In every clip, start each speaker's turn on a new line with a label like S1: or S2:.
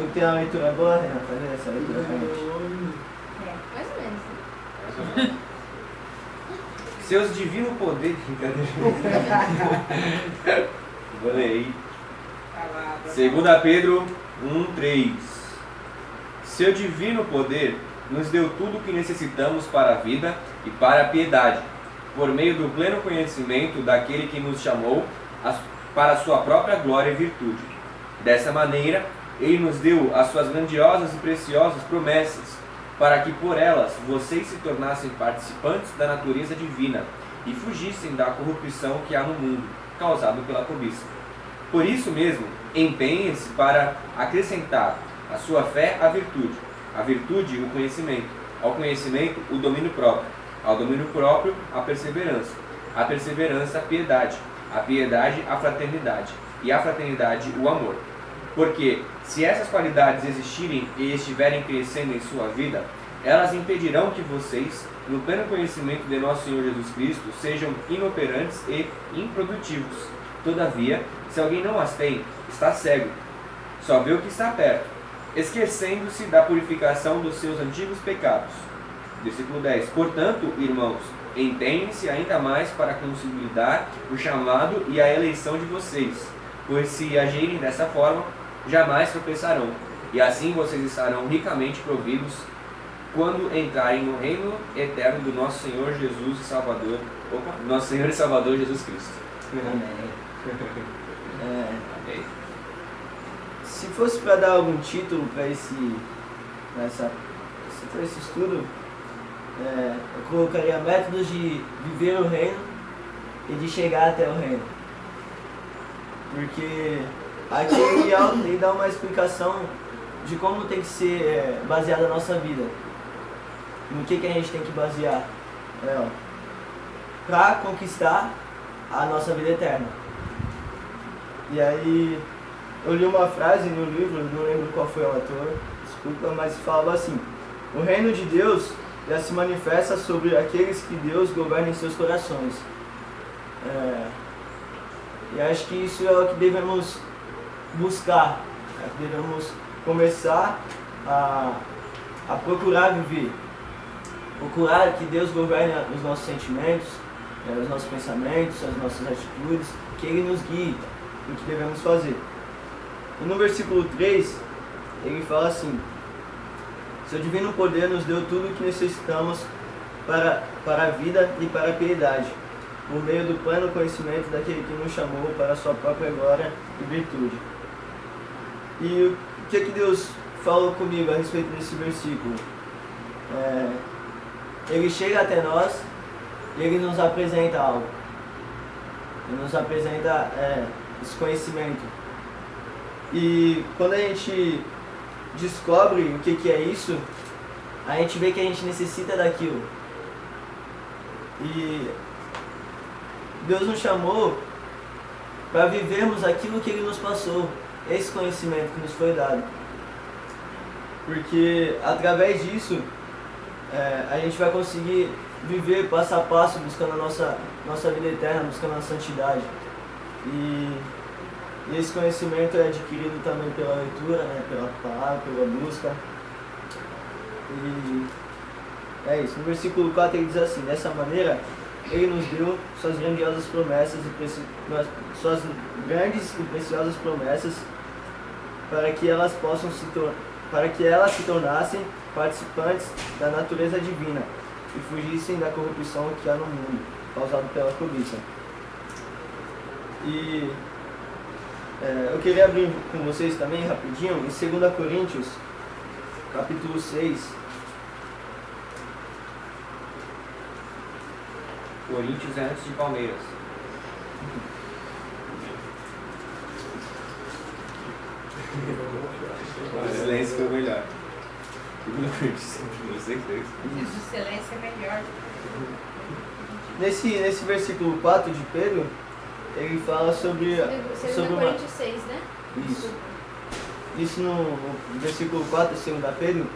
S1: Tu tem uma leitura boa, Renan? Faz essa leitura pra gente.
S2: Mais ou menos.
S3: Seus divinos poderes. Vou ler aí. 2 Pedro 1:3. Seu divino poder nos deu tudo o que necessitamos para a vida e para a piedade, por meio do pleno conhecimento daquele que nos chamou para a sua própria glória e virtude. Dessa maneira, ele nos deu as suas grandiosas e preciosas promessas, para que por elas vocês se tornassem participantes da natureza divina e fugissem da corrupção que há no mundo, causado pela cobiça. Por isso mesmo, empenhem-se para acrescentar à sua fé a virtude o conhecimento, ao conhecimento o domínio próprio, ao domínio próprio a perseverança a piedade, a piedade a fraternidade e a fraternidade o amor. Porque se essas qualidades existirem e estiverem crescendo em sua vida, elas impedirão que vocês, no pleno conhecimento de nosso Senhor Jesus Cristo, sejam inoperantes e improdutivos. Todavia, se alguém não as tem, está cego, só vê o que está perto, esquecendo-se da purificação dos seus antigos pecados. Versículo 10. Portanto, irmãos, empenhem-se ainda mais para consolidar o chamado e a eleição de vocês, pois se agirem dessa forma, jamais tropeçarão, e assim vocês estarão ricamente providos quando entrarem no reino eterno do nosso Senhor Jesus e Salvador, nosso Senhor e Salvador Jesus Cristo.
S1: Amém. Se fosse para dar algum título para esse estudo, eu colocaria métodos de viver o reino e de chegar até o reino. Porque aqui ele dá uma explicação de como tem que ser baseada a nossa vida. No que a gente tem que basear para conquistar a nossa vida eterna. E aí eu li uma frase no livro, não lembro qual foi o autor, desculpa, mas falava assim: o reino de Deus já se manifesta sobre aqueles que Deus governa em seus corações. E acho que isso é o que devemos buscar, devemos começar a procurar viver, procurar que Deus governe os nossos sentimentos, os nossos pensamentos, as nossas atitudes, que Ele nos guie no que devemos fazer. E no versículo 3, ele fala assim: seu divino poder nos deu tudo o que necessitamos para a vida e para a piedade, por meio do pleno conhecimento daquele que nos chamou para a sua própria glória e virtude. E o que Deus falou comigo a respeito desse versículo? Ele chega até nós e ele nos apresenta algo. Ele nos apresenta esse conhecimento. E quando a gente descobre o que é isso, a gente vê que a gente necessita daquilo. E Deus nos chamou para vivermos aquilo que Ele nos passou, esse conhecimento que nos foi dado. Porque através disso a gente vai conseguir viver passo a passo, buscando a nossa vida eterna, buscando a santidade. E esse conhecimento é adquirido também pela leitura, pela palavra, pela busca. E é isso. No versículo 4 ele diz assim: dessa maneira, Ele nos deu suas grandiosas promessas suas grandes e preciosas promessas, para que elas se tornassem participantes da natureza divina e fugissem da corrupção que há no mundo, causada pela cobiça. E eu queria abrir com vocês também rapidinho em 2 Coríntios, capítulo 6.
S3: Coríntios é antes de Palmeiras. O silêncio foi melhor.
S2: O silêncio é melhor.
S1: Nesse versículo 4 de Pedro, ele fala sobre...
S2: Segundo Coríntios 6, né?
S1: Isso no versículo 4 de 2 Pedro,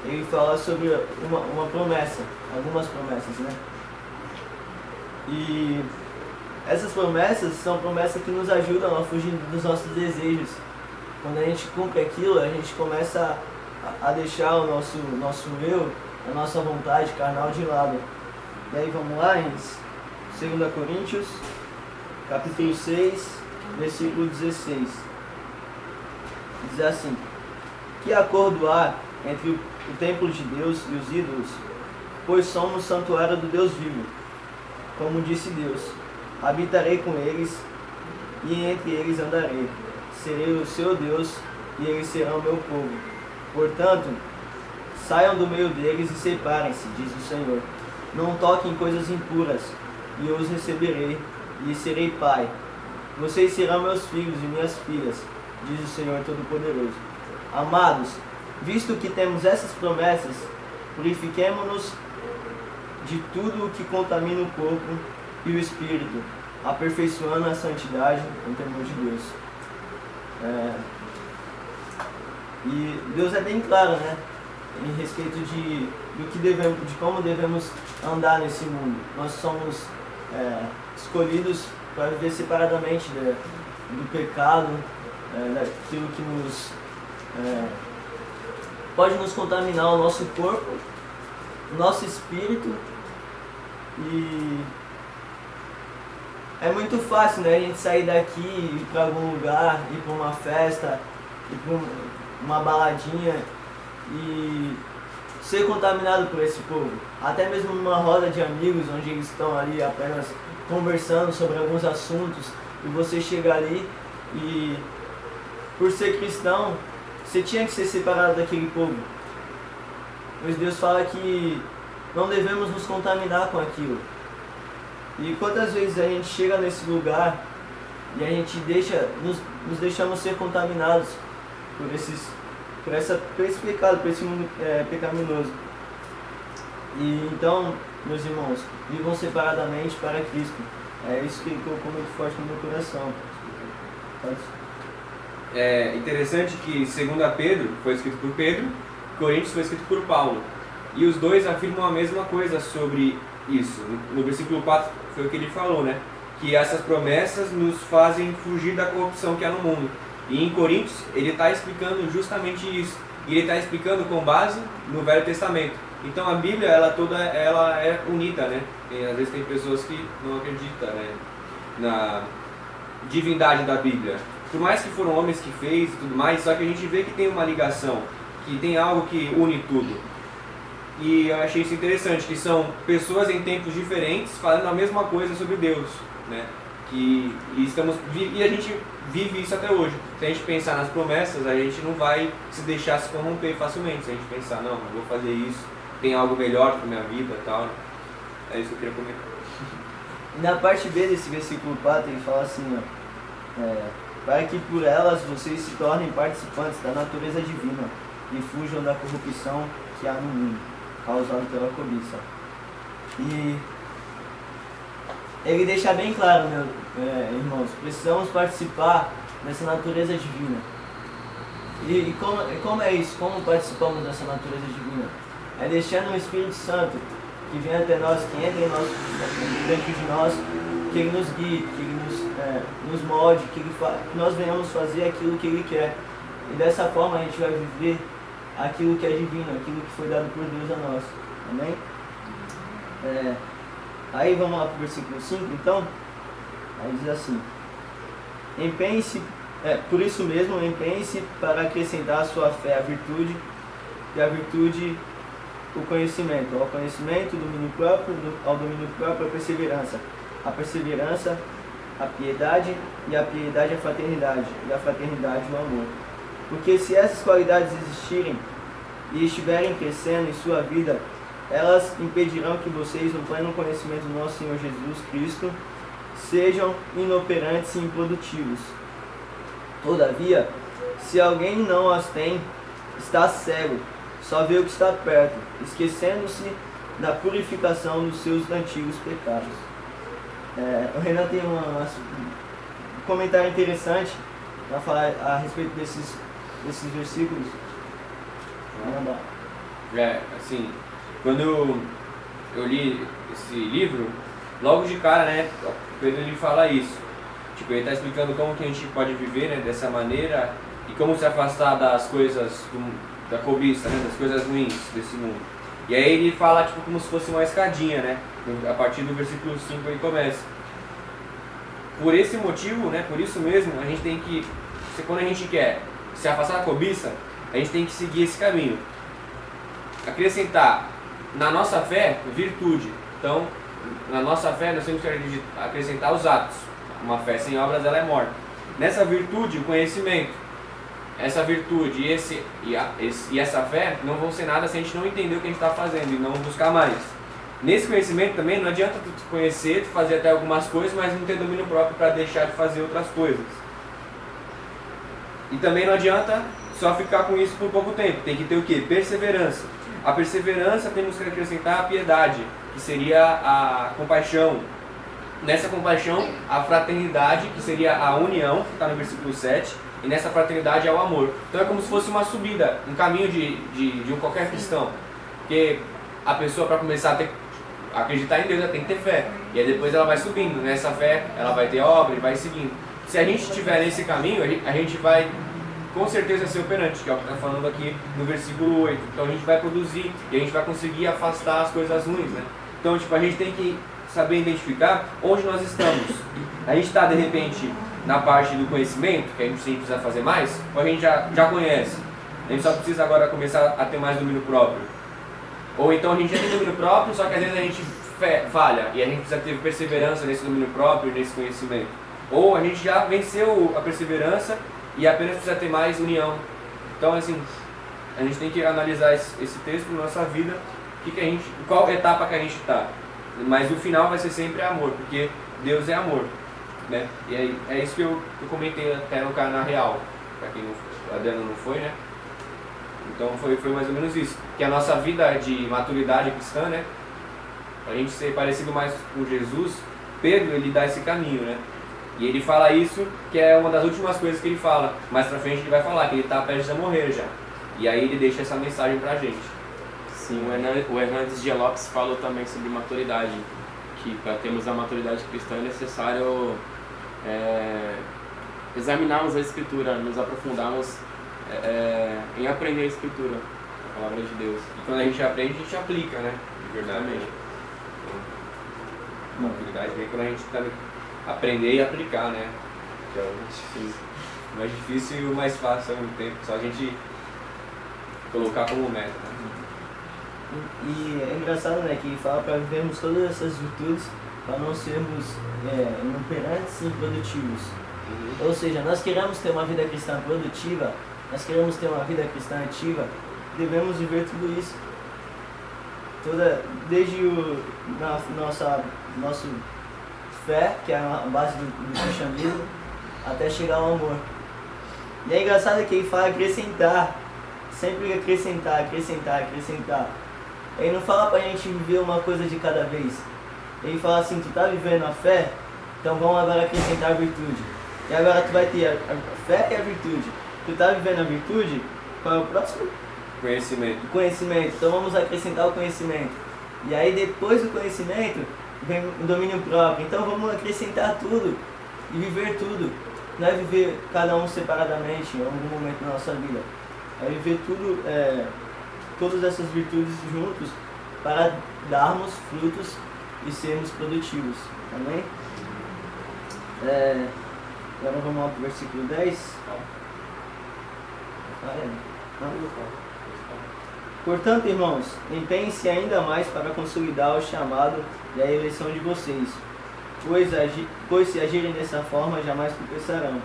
S1: ele fala sobre uma promessa, algumas promessas, né? E essas promessas são promessas que nos ajudam a fugir dos nossos desejos. Quando a gente cumpre aquilo, a gente começa a deixar o nosso eu, a nossa vontade carnal de lado. E aí vamos lá em 2 Coríntios, capítulo 6, versículo 16. Diz assim: que acordo há entre o templo de Deus e os ídolos? Pois somos santuário do Deus vivo. Como disse Deus: habitarei com eles e entre eles andarei. Serei o seu Deus e eles serão o meu povo. Portanto, saiam do meio deles e separem-se, diz o Senhor. Não toquem em coisas impuras, e eu os receberei, e serei pai. Vocês serão meus filhos e minhas filhas, diz o Senhor Todo-Poderoso. Amados, visto que temos essas promessas, purifiquemo-nos de tudo o que contamina o corpo e o espírito, aperfeiçoando a santidade em temor de Deus. E Deus é bem claro, né, em respeito de como devemos andar nesse mundo. Nós somos escolhidos para viver separadamente do pecado, daquilo que pode nos contaminar o nosso corpo, o nosso espírito. E é muito fácil, né, a gente sair daqui e ir para algum lugar, ir para uma festa, ir para uma baladinha e ser contaminado por esse povo. Até mesmo numa roda de amigos, onde eles estão ali apenas conversando sobre alguns assuntos, e você chega ali e, por ser cristão, você tinha que ser separado daquele povo. Pois Deus fala que não devemos nos contaminar com aquilo. E quantas vezes a gente chega nesse lugar e a gente nos deixamos ser contaminados por esse pecado, por esse mundo pecaminoso. E então, meus irmãos, vivam separadamente para Cristo. É isso que ele colocou muito forte no meu coração.
S3: É interessante que 2 Pedro foi escrito por Pedro, Coríntios foi escrito por Paulo. E os dois afirmam a mesma coisa sobre isso. No versículo 4 foi o que ele falou, né? Que essas promessas nos fazem fugir da corrupção que há no mundo. E em Coríntios ele está explicando justamente isso. E ele está explicando com base no Velho Testamento. Então a Bíblia, ela é unida, né? E às vezes tem pessoas que não acreditam, né, na divindade da Bíblia. Por mais que foram homens que fez e tudo mais, só que a gente vê que tem uma ligação, que tem algo que une tudo. E eu achei isso interessante, que são pessoas em tempos diferentes falando a mesma coisa sobre Deus, né? E a gente vive isso até hoje. Se a gente pensar nas promessas, a gente não vai se deixar se corromper facilmente. Se a gente pensar, não, eu vou fazer isso, tem algo melhor para minha vida e tal. É isso que eu queria comentar.
S1: E na parte B desse versículo 4 ele fala assim, para que por elas vocês se tornem participantes da natureza divina e fujam da corrupção que há no mundo, causada pela cobiça. E ele deixa bem claro, irmãos, precisamos participar dessa natureza divina. E como é isso? Como participamos dessa natureza divina? É deixando o Espírito Santo que vem até nós, que entra dentro de nós, que ele nos guie, que ele nos molde, que nós venhamos fazer aquilo que ele quer. E dessa forma a gente vai viver aquilo que é divino, aquilo que foi dado por Deus a nós. Amém? Aí vamos lá para o versículo 5, então. Aí diz assim: empenhe-se, por isso mesmo, empenhe-se para acrescentar à sua fé a virtude, e a virtude o conhecimento, ao conhecimento, o domínio próprio, ao domínio próprio, a perseverança, a piedade, e a piedade a fraternidade, e a fraternidade o amor. Porque se essas qualidades existirem e estiverem crescendo em sua vida, elas impedirão que vocês, no pleno conhecimento do nosso Senhor Jesus Cristo, sejam inoperantes e improdutivos. Todavia, se alguém não as tem, está cego, só vê o que está perto, esquecendo-se da purificação dos seus antigos pecados. O Renan tem um comentário interessante para falar a respeito desses versículos.
S3: Assim, quando eu li esse livro, logo de cara, né, Pedro ele fala isso. Tipo, ele está explicando como que a gente pode viver, né, dessa maneira e como se afastar das coisas da cobiça, né? Das coisas ruins desse mundo. E aí ele fala tipo como se fosse uma escadinha, né? A partir do versículo 5 ele começa. Por esse motivo, né? Por isso mesmo, a gente tem que, quando a gente quer se afastar da cobiça, a gente tem que seguir esse caminho. Acrescentar na nossa fé virtude. Então, na nossa fé nós temos que acrescentar os atos. Uma fé sem obras ela é morta. Nessa virtude, o conhecimento. Essa virtude e essa fé não vão ser nada se a gente não entender o que a gente está fazendo e não buscar mais. Nesse conhecimento também não adianta tu te conhecer, tu fazer até algumas coisas, mas não ter domínio próprio para deixar de fazer outras coisas. E também não adianta só ficar com isso por pouco tempo. Tem que ter o quê? Perseverança. A perseverança temos que acrescentar a piedade, que seria a compaixão. Nessa compaixão, a fraternidade, que seria a união, que está no versículo 7. E nessa fraternidade é o amor. Então é como se fosse uma subida, um caminho de um qualquer cristão. Porque a pessoa, para começar a acreditar em Deus, ela tem que ter fé. E aí depois ela vai subindo. Nessa fé, ela vai ter obra e vai seguindo. Se a gente estiver nesse caminho, a gente vai com certeza ser operante, que é o que está falando aqui no versículo 8. Então a gente vai produzir e a gente vai conseguir afastar as coisas ruins, né? Então tipo, a gente tem que saber identificar onde nós estamos. A gente está de repente na parte do conhecimento, que a gente sempre precisa fazer mais, ou a gente já conhece? A gente só precisa agora começar a ter mais domínio próprio. Ou então a gente já tem domínio próprio, só que às vezes a gente falha e a gente precisa ter perseverança nesse domínio próprio e nesse conhecimento. Ou a gente já venceu a perseverança e apenas precisa ter mais união. Então assim, a gente tem que analisar esse texto na nossa vida, qual etapa que a gente está. Mas o final vai ser sempre amor, porque Deus é amor. Né? E é isso que eu comentei até no canal real, para quem não, a Adriana não foi, né? Então foi mais ou menos isso, que a nossa vida de maturidade cristã, né? Para a gente ser parecido mais com Jesus, Pedro ele dá esse caminho, né? E ele fala isso, que é uma das últimas coisas que ele fala. Mais pra frente ele vai falar que ele está prestes a morrer já. E aí ele deixa essa mensagem pra gente.
S4: Sim, o Hernandes Dias Lopes falou também sobre maturidade, que para termos a maturidade cristã é necessário examinarmos a Escritura, nos aprofundarmos em aprender a Escritura, a palavra de Deus.
S3: E quando a gente aprende, a gente aplica, né? De verdade. Maturidade vem quando a gente tá aprender e aplicar, né? Que é o mais difícil e o mais fácil ao mesmo tempo, só a gente colocar como meta, né?
S1: E é engraçado, né, que fala para vivermos todas essas virtudes para não sermos inoperantes e improdutivos. Ou seja, nós queremos ter uma vida cristã produtiva, nós queremos ter uma vida cristã ativa, devemos viver tudo isso. Desde nossa fé, que é a base do cristianismo, até chegar ao amor. E é engraçado que ele fala acrescentar, sempre acrescentar. Ele não fala pra gente viver uma coisa de cada vez. Ele fala assim, tu tá vivendo a fé, então vamos agora acrescentar a virtude. E agora tu vai ter a fé e a virtude. Tu tá vivendo a virtude, qual é o próximo? Conhecimento. Então vamos acrescentar o conhecimento. E aí depois do conhecimento, vem o domínio próprio. Então vamos acrescentar tudo e viver tudo. Não é viver cada um separadamente em algum momento da nossa vida. É viver tudo, todas essas virtudes juntos para darmos frutos e sermos produtivos. Amém? Agora vamos lá para o versículo 10. Portanto, irmãos, empenhem-se ainda mais para consolidar o chamado e a eleição de vocês, pois se agirem dessa forma, jamais tropeçarão.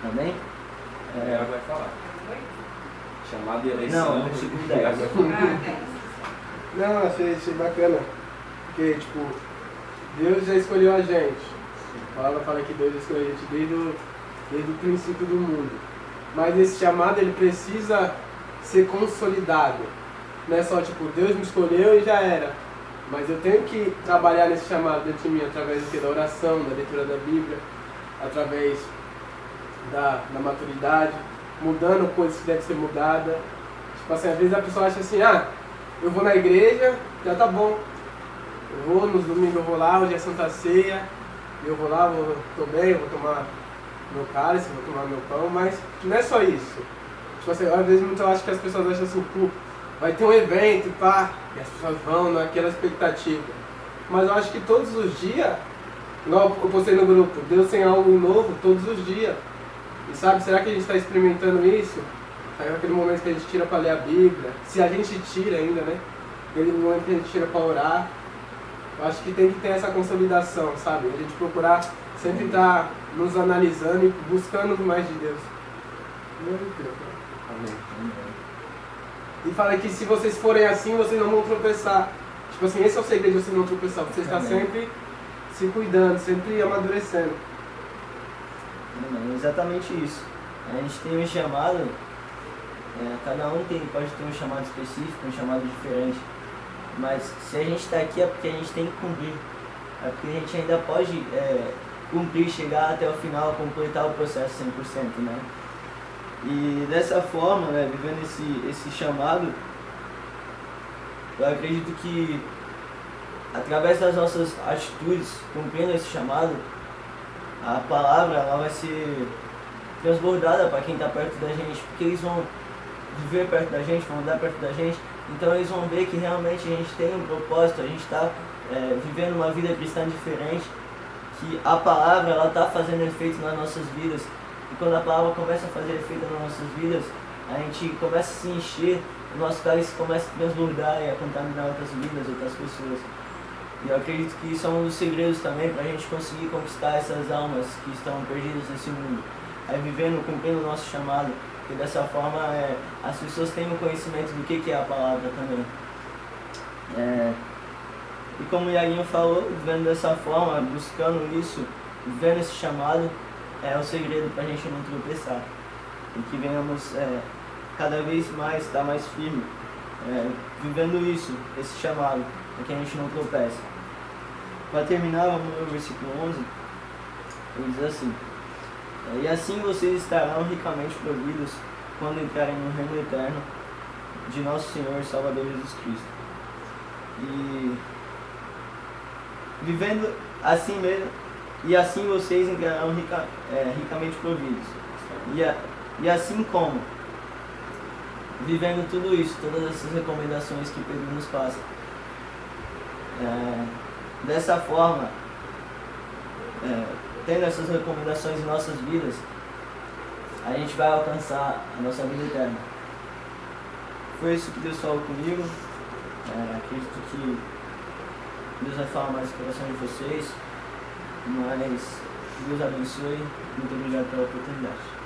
S1: Amém?
S3: Ela vai falar. Chamado e eleição.
S1: Não, versículo 10.
S5: Não, achei bacana. Porque, tipo, Deus já escolheu a gente. A palavra fala que Deus escolheu a gente desde o princípio do mundo. Mas esse chamado, ele precisa ser consolidado. Não é só, tipo, Deus me escolheu e já era. Mas eu tenho que trabalhar nesse chamado dentro de mim, através da oração, da leitura da Bíblia, através da maturidade, mudando coisas que devem ser mudadas. Tipo assim, às vezes a pessoa acha assim, eu vou na igreja, já tá bom. Eu vou nos domingos, eu vou lá, hoje é Santa Ceia, eu vou lá, tô bem, eu vou tomar meu cálice, vou tomar meu pão, mas não é só isso. Tipo assim, às vezes eu acho que as pessoas acham assim, pô, vai ter um evento, pá, e as pessoas vão naquela expectativa. Mas eu acho que todos os dias, igual eu postei no grupo, Deus tem algo novo todos os dias. E sabe, será que a gente está experimentando isso? Sabe aquele momento que a gente tira para ler a Bíblia? Se a gente tira ainda, né? Aquele momento que a gente tira para orar. Eu acho que tem que ter essa consolidação, sabe? A gente procurar sempre estar nos analisando e buscando mais de Deus. Meu Deus.
S3: Amém.
S5: E fala que se vocês forem assim, vocês não vão tropeçar. Tipo assim, esse é o segredo de você não tropeçar. Você está sempre se cuidando, sempre amadurecendo.
S1: É exatamente isso. A gente tem um chamado, cada um pode ter um chamado específico, um chamado diferente. Mas se a gente está aqui é porque a gente tem que cumprir. É porque a gente ainda pode cumprir, chegar até o final, completar o processo 100%, né? E dessa forma, né, vivendo esse chamado, eu acredito que através das nossas atitudes, cumprindo esse chamado, a palavra ela vai ser transbordada para quem está perto da gente, porque eles vão viver perto da gente, vão andar perto da gente, então eles vão ver que realmente a gente tem um propósito, a gente está vivendo uma vida cristã diferente, que a palavra ela está fazendo efeito nas nossas vidas, e quando a palavra começa a fazer efeito nas nossas vidas, a gente começa a se encher, o nosso cálice começa a transbordar e a contaminar outras vidas, outras pessoas. E eu acredito que isso é um dos segredos também para a gente conseguir conquistar essas almas que estão perdidas nesse mundo. Vivendo, cumprindo o nosso chamado, porque dessa forma as pessoas têm um conhecimento do que é a palavra também. E como o Iaguinho falou, vivendo dessa forma, buscando isso, vivendo esse chamado, é o segredo para a gente não tropeçar. E que venhamos cada vez mais estar mais firme, vivendo isso, esse chamado, para que a gente não tropece. Para terminar, vamos ler o versículo 11, ele diz assim: e assim vocês estarão ricamente providos quando entrarem no reino eterno de nosso Senhor e Salvador Jesus Cristo. E vivendo assim mesmo, e assim vocês entrarão ricamente providos. E assim como, vivendo tudo isso, todas essas recomendações que Pedro nos passa, dessa forma, tendo essas recomendações em nossas vidas, a gente vai alcançar a nossa vida eterna. Foi isso que Deus falou comigo. Acredito que Deus vai falar mais no coração de vocês. Mas Deus abençoe. Muito obrigado pela oportunidade.